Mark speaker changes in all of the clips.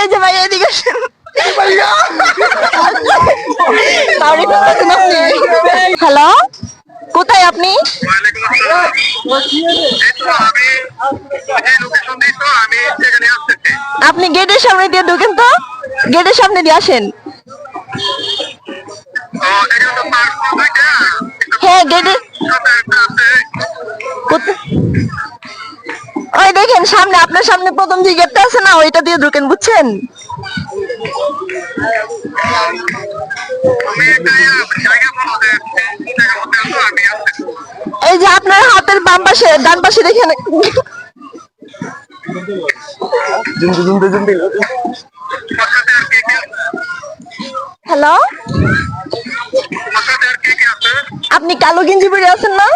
Speaker 1: এই যে ভাই এদিকে আসেন। হ্যালো, কোথায় আপনি? আপনি গেটের সামনে দিয়ে ঢুকেন তো, গেটের সামনে দিয়ে আসেন। হ্যাঁ গেটের ওই দেখেন সামনে, আপনার সামনে প্রথম যে গেটটা আছে না, ওইটা দিয়ে ঢুকেন, বুঝছেন? এই যে আপনার হাতের বাম পাশে, ডান পাশে দেখেন। হ্যালো, আপনি কালো গেঞ্জি পরে আছেন না?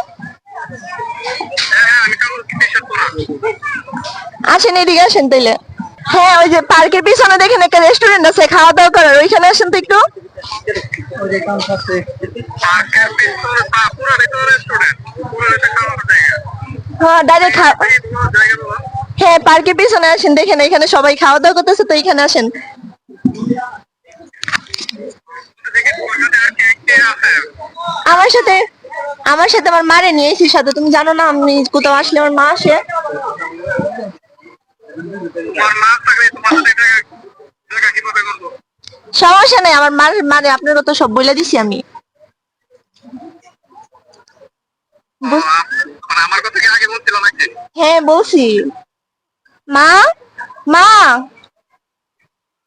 Speaker 1: আসেন এদিকে আসেন তাইলে। হ্যাঁ ওই যে পার্কের পিছনে দেখেন একটা রেস্টুরেন্ট আছে খাওয়া দাওয়া করার, ওইখানে আসেন তো একটু। হ্যাঁ ডাইরেক্ট হ্যাঁ পার্কের পিছনে আসেন, দেখেন এখানে সবাই খাওয়া দাওয়া করতেছে, তো এখানে আসেন। আমার সাথে আমার সাথে আমার মারে নিয়ে এসেছি সাথে, তুমি জানো না আমি কোথাও আসলে আমার মা আসে। সমস্যা নেই, আমার মার মানে আপনারও তো সব বলে দিছি আমি। হ্যাঁ বলছি। মা, মা।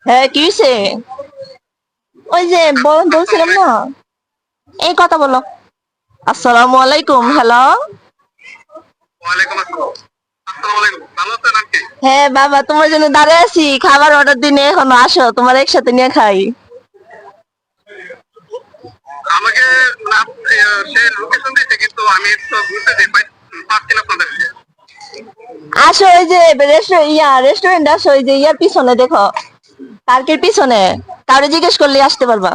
Speaker 1: হ্যাঁ কি হয়েছে? ওই যে বলছিলাম না, এই কথা বলো। আসসালামু আলাইকুম। হ্যালো। হ্যাঁ বাবা তোমার জন্য দাঁড়িয়ে আছি, খাবার অর্ডার দিনে এখনো আসো, তোমার একসাথে নিয়ে খাই। আমাকে সে লোকেশন দিয়েছে কিন্তু আমি তো বুঝতে পারছি না আপনাদেরকে। আসো ওই যে রেস্টুরেন্ট আসো, ওই যে ইয়ার পিছনে দেখো, পার্কের পিছনে, কাউরে জিজ্ঞেস করলে আসতে পারবা।